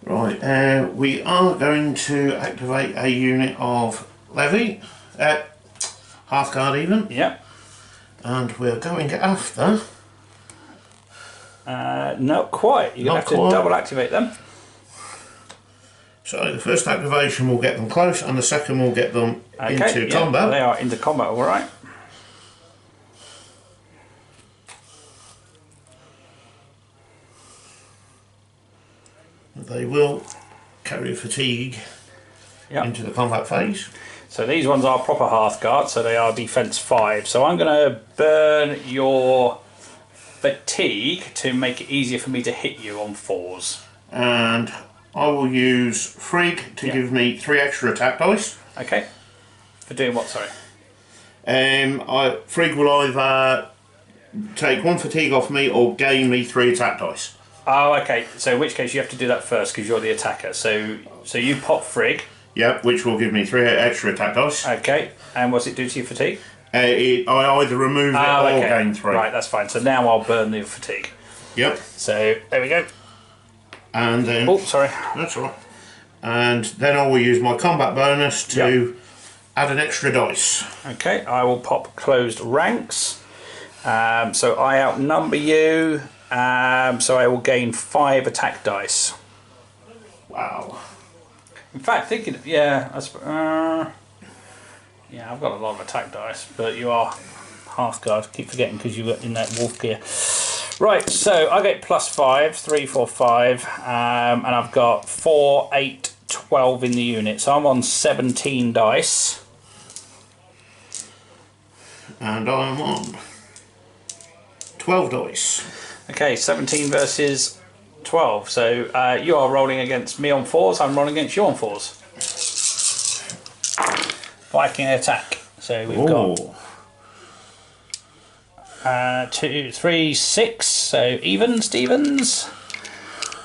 [SPEAKER 2] Right, we are going to activate a unit of levy, Hearthguard even.
[SPEAKER 1] Yep.
[SPEAKER 2] And we're going after.
[SPEAKER 1] Not quite. You're going to have to double activate them.
[SPEAKER 2] So the first activation will get them close, and the second will get them into combat.
[SPEAKER 1] They are into combat, all right.
[SPEAKER 2] They will carry fatigue into the combat phase.
[SPEAKER 1] So these ones are proper Hearthguard, so they are defense 5. So I'm going to burn your fatigue to make it easier for me to hit you on 4s.
[SPEAKER 2] And I will use Frigg to give me 3 extra attack dice.
[SPEAKER 1] Okay. For doing what, sorry?
[SPEAKER 2] Frigg will either take 1 fatigue off me or gain me 3 attack dice.
[SPEAKER 1] Oh, okay. So in which case you have to do that first because you're the attacker. So you pop Frigg.
[SPEAKER 2] Yep, which will give me 3 extra attack dice.
[SPEAKER 1] Okay. And what's it do to your fatigue?
[SPEAKER 2] I either remove it or gain 3.
[SPEAKER 1] Right, that's fine. So now I'll burn the fatigue.
[SPEAKER 2] Yep.
[SPEAKER 1] So there we go.
[SPEAKER 2] And then...
[SPEAKER 1] Oh, sorry.
[SPEAKER 2] That's all right. And then I will use my combat bonus to add an extra dice.
[SPEAKER 1] Okay, I will pop closed ranks. So I outnumber you. So I will gain 5 attack dice.
[SPEAKER 2] Wow.
[SPEAKER 1] In fact, thinking, I've got a lot of attack dice, but you are half guard. Keep forgetting because you're in that wolf gear. Right, so I get +5, 3, 4, 5, and I've got 4, 8, 12 in the unit. So I'm on 17 dice.
[SPEAKER 2] And I'm on 12 dice.
[SPEAKER 1] Okay, 17 versus 12. So you are rolling against me on 4s, I'm rolling against you on 4s. Viking attack. So we've got 2, 3, 6. So even, Stevens.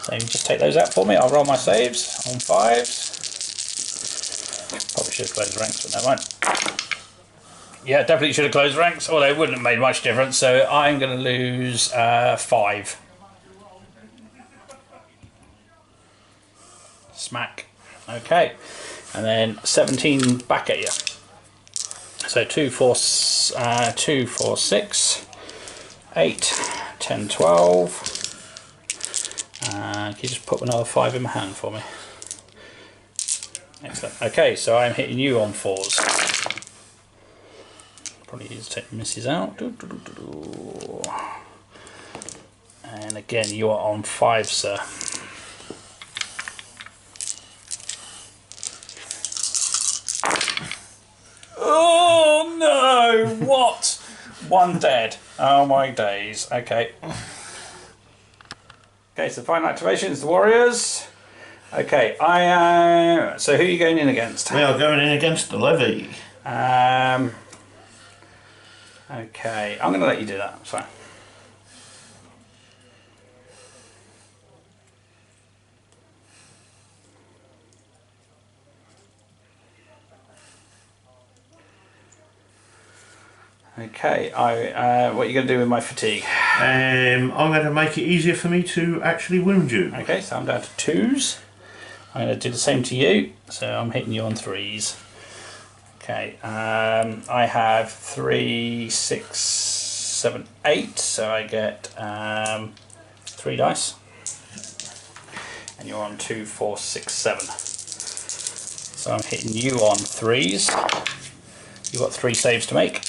[SPEAKER 1] So just take those out for me. I'll roll my saves on 5s. Probably should have closed ranks, but never mind. Yeah, definitely should have closed ranks, although it wouldn't have made much difference. So I'm going to lose 5. Smack. Okay. And then 17 back at you. So 2, 4, 6, 8, 10, 12. Can you just put another 5 in my hand for me? Excellent. Okay, so I'm hitting you on 4s. Probably need to take the misses out. And again, you are on 5, sir. Oh no! What? 1 dead. Oh my days. Okay. Okay, so final activation is the Warriors. Okay, so who are you going in against?
[SPEAKER 2] We are going in against the Levy.
[SPEAKER 1] Okay, I'm going to let you do that. Sorry. Okay, what are you going to do with my fatigue?
[SPEAKER 2] I'm going to make it easier for me to actually wound you.
[SPEAKER 1] Okay, so I'm down to 2s. I'm going to do the same to you, so I'm hitting you on 3s. Okay, I have 3, 6, 7, 8, so I get 3 dice. And you're on 2, 4, 6, 7. So I'm hitting you on 3s. You've got 3 saves to make.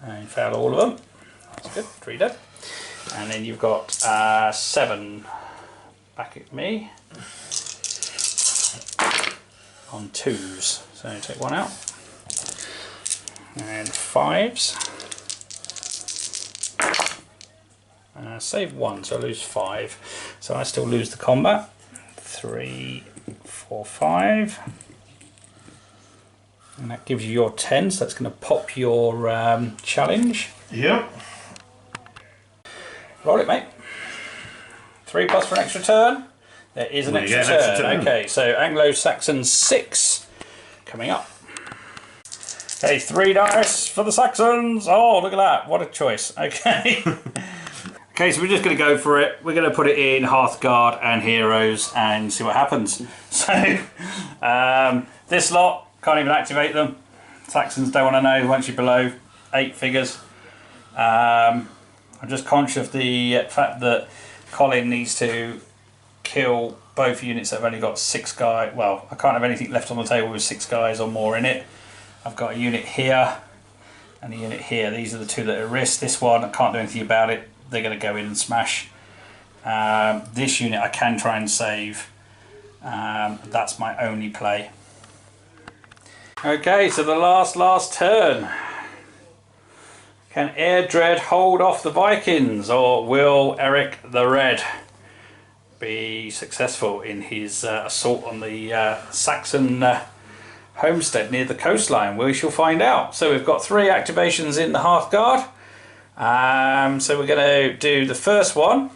[SPEAKER 1] And you failed all of them. That's good, 3 dead. And then you've got 7 back at me on 2s. So take 1 out. And 5s. Save 1, so I lose 5. So I still lose the combat. 3, 4, 5. And that gives you your 10, so that's going to pop your challenge.
[SPEAKER 2] Yep.
[SPEAKER 1] Roll it, mate. 3 plus for an extra turn. There is an extra turn. Okay, so Anglo Saxons 6 coming up. Okay, 3 dice for the Saxons. Oh, look at that. What a choice. Okay. Okay, so we're just going to go for it. We're going to put it in Hearthguard and Heroes and see what happens. So, this lot, can't even activate them. Saxons don't want to know once you're below 8 figures. I'm just conscious of the fact that Colin needs to kill both units that have only got 6 guys. Well, I can't have anything left on the table with 6 guys or more in it. I've got a unit here and a unit here. These are the 2 that are at risk. This one, I can't do anything about it. They're going to go in and smash. This unit I can try and save. That's my only play. Okay, so the last turn. Can Airdred hold off the Vikings, or will Eric the Red be successful in his assault on the Saxon homestead near the coastline? We shall find out. So we've got 3 activations in the Hearthguard. So we're going to do the first one,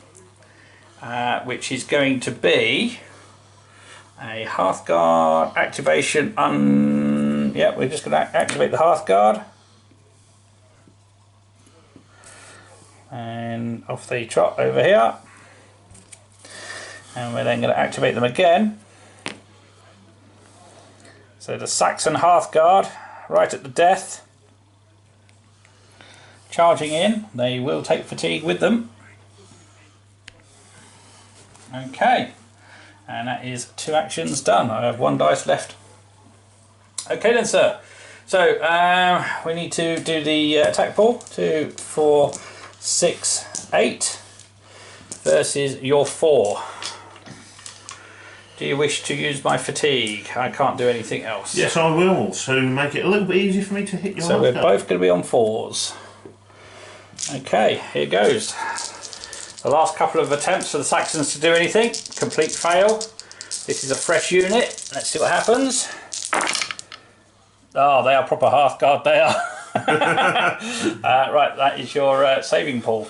[SPEAKER 1] which is going to be a Hearthguard activation. Yeah, we're just going to activate the Hearthguard. And off they trot over here. And we're then going to activate them again. So the Saxon Hearthguard, right at the death. Charging in, they will take fatigue with them. Okay, and that is 2 actions done. I have 1 dice left. Okay then, sir. So we need to do the attack pool. 2, 4, 6, 8 versus your 4. Do you wish to use my fatigue? I can't do anything else.
[SPEAKER 2] Yes, I will, to make it a little bit easier for me to hit your
[SPEAKER 1] So we're both going to be on 4s. Okay, here goes. The last couple of attempts for the Saxons to do anything. Complete fail. This is a fresh unit. Let's see what happens. Oh, they are proper Hearthguard, they are. Right, that is your saving pool.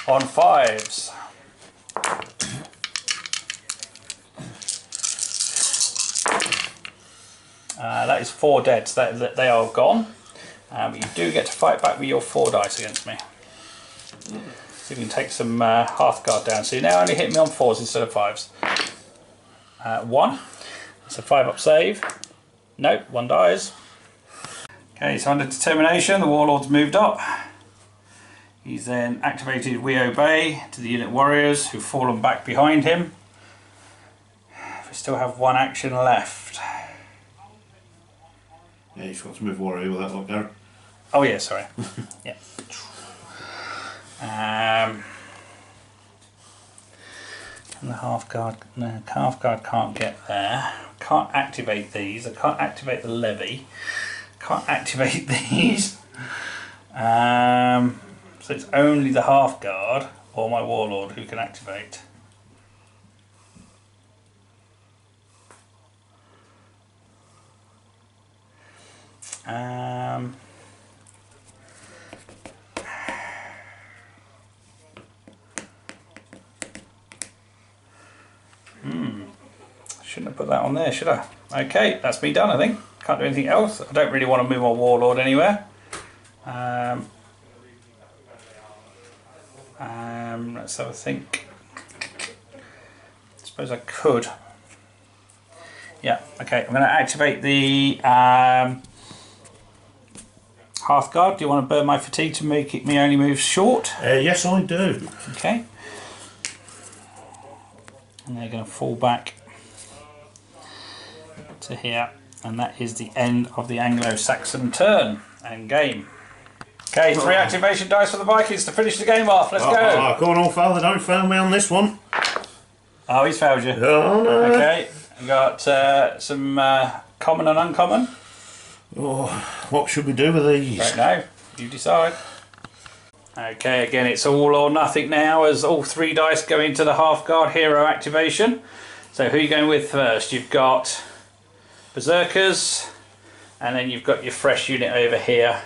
[SPEAKER 1] On 5s. That is 4 deads. They are gone. You do get to fight back with your 4 dice against me. So you can take some Hearthguard down. So you now only hit me on 4s instead of 5s. 1. It's a 5-up save. Nope, 1 dies. Okay, so under determination, the Warlord's moved up. He's then activated We Obey to the unit warriors who've fallen back behind him. We still have 1 action left.
[SPEAKER 2] Yeah, you've got to move warrior with that one, Gary.
[SPEAKER 1] Oh yeah, sorry. Yeah. And the Hearthguard, no, Hearthguard can't get there. Can't activate these. I can't activate the levy. Can't activate these. So it's only the Hearthguard or my Warlord who can activate. Shouldn't have put that on there, should I? Okay, that's me done, I think. Can't do anything else. I don't really want to move my Warlord anywhere. Let's have a think. I suppose I could. Yeah, okay, I'm going to activate the Hearthguard. Do you want to burn my fatigue to make it me only move short?
[SPEAKER 2] Yes, I do.
[SPEAKER 1] Okay. And they're going to fall back to here, and that is the end of the Anglo Saxon turn and game. Okay, 3 activation dice for the Vikings to finish the game off. Let's go.
[SPEAKER 2] Come on, old father, don't fail me on this one.
[SPEAKER 1] Oh, he's failed you.
[SPEAKER 2] Oh, no.
[SPEAKER 1] Okay, we've got some common and uncommon.
[SPEAKER 2] Oh, what should we do with these?
[SPEAKER 1] Don't know, you decide. Okay, again it's all or nothing now as all 3 dice go into the Hearthguard hero activation. So who are you going with first? You've got Berserkers, and then you've got your fresh unit over here.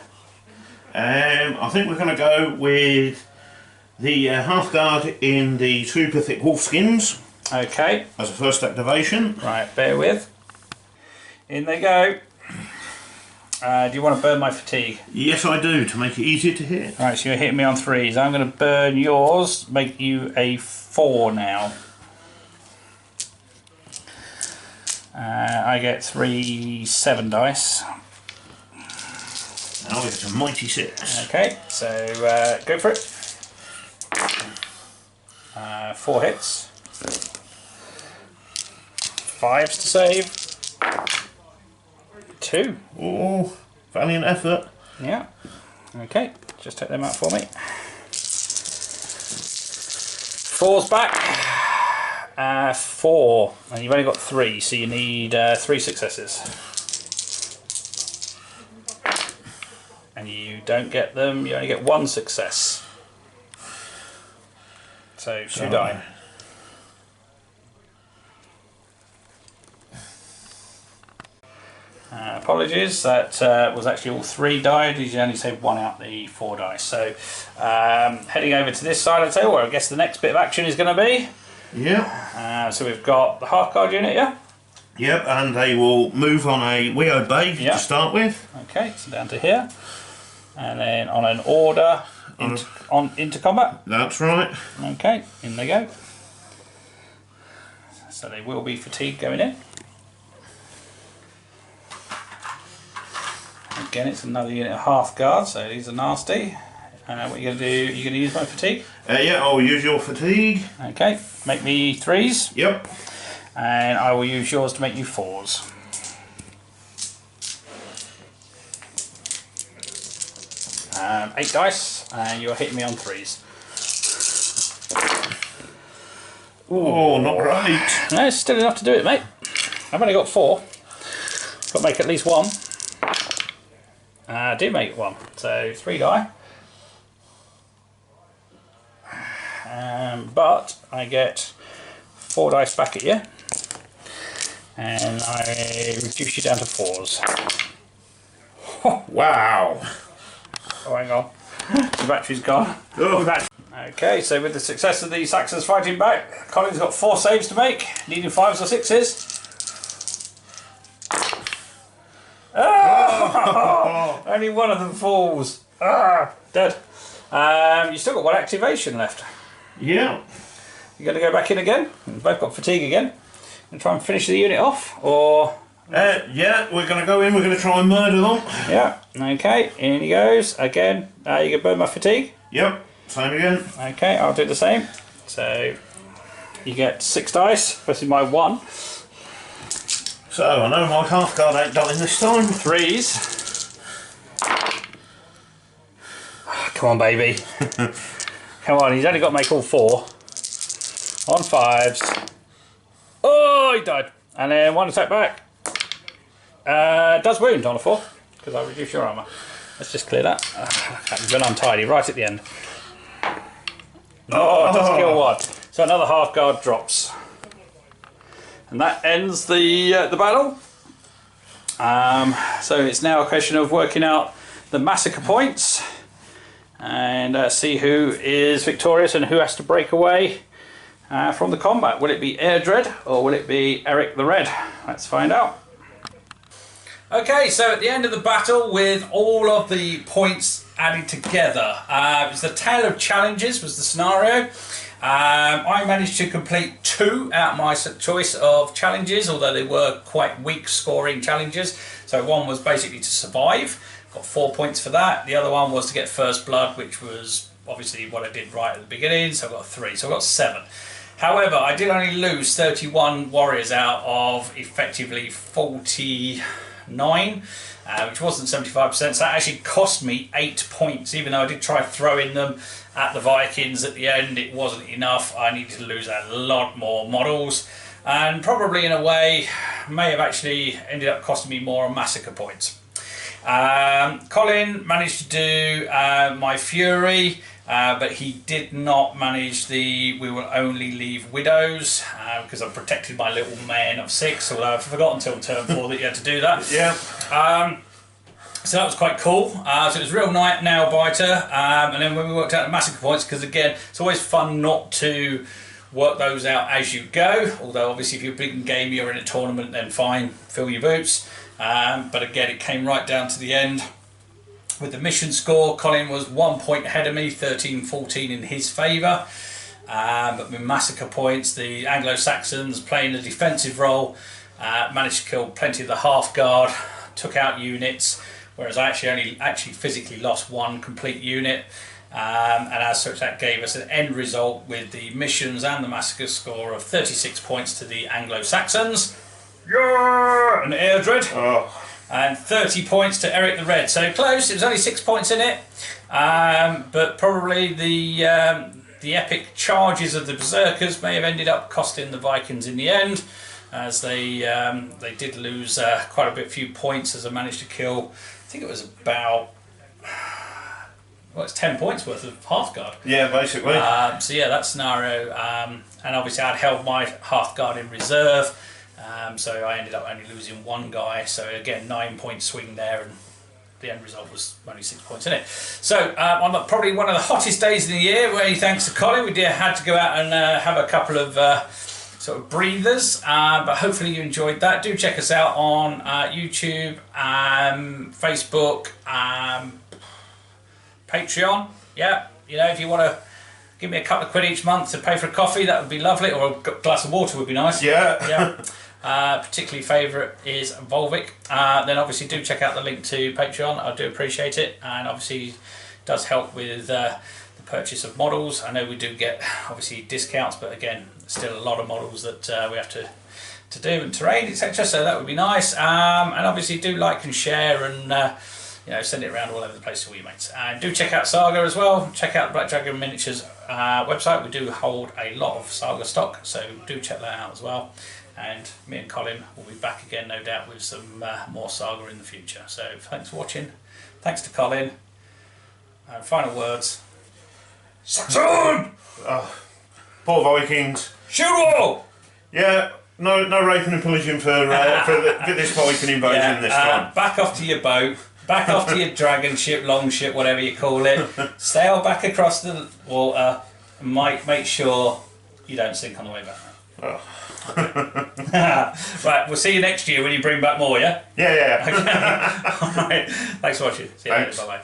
[SPEAKER 2] I think we're going to go with the Hearthguard in the 2 Pythic Wolfskins.
[SPEAKER 1] Okay.
[SPEAKER 2] As a first activation.
[SPEAKER 1] Right, bear with. In they go. Do you want to burn my fatigue?
[SPEAKER 2] Yes, I do, to make it easier to hit.
[SPEAKER 1] Right, so you're hitting me on 3s. I'm going to burn yours, make you a 4 now. I get 3 7 dice.
[SPEAKER 2] Now we get a mighty 6.
[SPEAKER 1] Okay, so go for it. 4 hits. 5s to save. 2.
[SPEAKER 2] Oh, valiant effort.
[SPEAKER 1] Yeah. Okay, just take them out for me. 4's back. 4, and you've only got 3, so you need 3 successes. And you don't get them, you only get 1 success. So 2 die. Apologies, that was actually all 3 die. Did you only save 1 out the 4 dice? So heading over to this side of the table, where I guess the next bit of action is going to be.
[SPEAKER 2] Yeah.
[SPEAKER 1] So we've got the half guard unit, yeah?
[SPEAKER 2] Yep, and they will move on a We Obey to start with.
[SPEAKER 1] Okay, so down to here. And then on an order into combat.
[SPEAKER 2] That's right.
[SPEAKER 1] Okay, in they go. So they will be fatigued going in. Again, it's another unit of half guard, so these are nasty. What are you going to do? You're going to use my fatigue?
[SPEAKER 2] Yeah, I'll use your fatigue.
[SPEAKER 1] Okay, make me 3s.
[SPEAKER 2] Yep.
[SPEAKER 1] And I will use yours to make you 4s. Eight dice, and you're hitting me on 3s.
[SPEAKER 2] Ooh. Oh, not great.
[SPEAKER 1] No, it's still enough to do it, mate. I've only got 4. Got to make at least 1. I did make 1, so 3 die. But I get 4 dice back at you, and I reduce you down to 4s.
[SPEAKER 2] Wow.
[SPEAKER 1] Oh, hang on. The battery's gone.
[SPEAKER 2] Oh.
[SPEAKER 1] Okay, so with the success of the Saxons fighting back, Colin's got 4 saves to make, needing 5s or 6s. Oh! Only one of them falls. Dead. You still got 1 activation left.
[SPEAKER 2] Yeah.
[SPEAKER 1] You going to go back in again? We've both got fatigue again. And try and finish the unit off, or?
[SPEAKER 2] Yeah, we're going to go in. We're going to try and murder them.
[SPEAKER 1] Yeah. Okay. In he goes again. You can burn my fatigue.
[SPEAKER 2] Yep. Same again.
[SPEAKER 1] Okay, I'll do the same. So you get 6 dice versus my 1.
[SPEAKER 2] So I know my half guard ain't dying this time.
[SPEAKER 1] 3s. Come on, baby. Come on, he's only got to make all 4. On 5s. Oh, he died. And then 1 attack back. Does wound on a 4, because I reduce your armour. Let's just clear that. That's been untidy right at the end. Oh, it does kill 1. So another half guard drops. And that ends the battle. So it's now a question of working out the massacre points and see who is victorious and who has to break away from the combat. Will it be Airdred or will it be Eric the Red? Let's find out. Okay, so at the end of the battle, with all of the points added together, it was the Tale of Challenges was the scenario. I managed to complete 2 out of my choice of challenges, although they were quite weak scoring challenges. So one was basically to survive, got 4 points for that. The other one was to get first blood, which was obviously what I did right at the beginning, so I got 3, so I got 7. However, I did only lose 31 warriors out of effectively 49, which wasn't 75%, so that actually cost me 8 points. Even though I did try throwing them at the Vikings at the end, it wasn't enough. I needed to lose a lot more models, and probably in a way may have actually ended up costing me more on massacre points. Colin managed to do my Fury, but he did not manage the We Will Only Leave Widows, because I protected my little man of 6, although I've forgotten until turn 4 that you had to do that.
[SPEAKER 2] Yeah.
[SPEAKER 1] So that was quite cool. So it was real nail biter. And then when we worked out the massacre points, because again, it's always fun not to work those out as you go. Although obviously if you're big and gamey or in a tournament, then fine, fill your boots. But again, it came right down to the end. With the mission score, Colin was 1 point ahead of me, 13-14 in his favour. But with massacre points, the Anglo Saxons playing a defensive role managed to kill plenty of the half guard, took out units, whereas I actually physically lost 1 complete unit. And as such, that gave us an end result with the missions and the massacre score of 36 points to the Anglo Saxons. Yeah! And Airdred.
[SPEAKER 2] Oh.
[SPEAKER 1] And 30 points to Eric the Red. So close, it was only 6 points in it. But probably the epic charges of the Berserkers may have ended up costing the Vikings in the end, as they did lose quite a few points as I managed to kill, I think it was about, well, it's 10 points worth of half guard.
[SPEAKER 2] Yeah, basically.
[SPEAKER 1] So yeah, that scenario, and obviously I'd held my half guard in reserve, So I ended up only losing one guy. So again, 9-point swing there, and the end result was only 6 points in it. So on probably one of the hottest days of the year, where thanks to Colin, we had to go out and have a couple of sort of breathers, but hopefully you enjoyed that. Do check us out on YouTube, Facebook, Patreon. Yeah, you know, if you want to give me a couple of quid each month to pay for a coffee, that would be lovely, or a glass of water would be nice.
[SPEAKER 2] Yeah.
[SPEAKER 1] Yeah. Particularly favourite is Volvic. Then obviously do check out the link to Patreon. I do appreciate it, and obviously does help with the purchase of models. I know we do get obviously discounts, but again, still a lot of models that we have to do, and terrain, etc. So that would be nice. And obviously do like and share, and you know, send it around all over the place to all your mates. And do check out Saga as well. Check out the Black Dragon Miniatures website. We do hold a lot of Saga stock, so do check that out as well. And me and Colin will be back again, no doubt, with some more Saga in the future. So thanks for watching. Thanks to Colin. And final words. Saxon!
[SPEAKER 2] Oh, poor Vikings.
[SPEAKER 1] Shoot all!
[SPEAKER 2] Yeah, no raping and pillaging for this Viking invasion this time.
[SPEAKER 1] Back off to your boat. Back off to your dragon ship, long ship, whatever you call it. Sail back across the water and make sure you don't sink on the way back.
[SPEAKER 2] Oh.
[SPEAKER 1] Right, we'll see you next year when you bring back more, yeah?
[SPEAKER 2] Yeah.
[SPEAKER 1] Okay. All right. Thanks for watching. See you later. Bye-bye.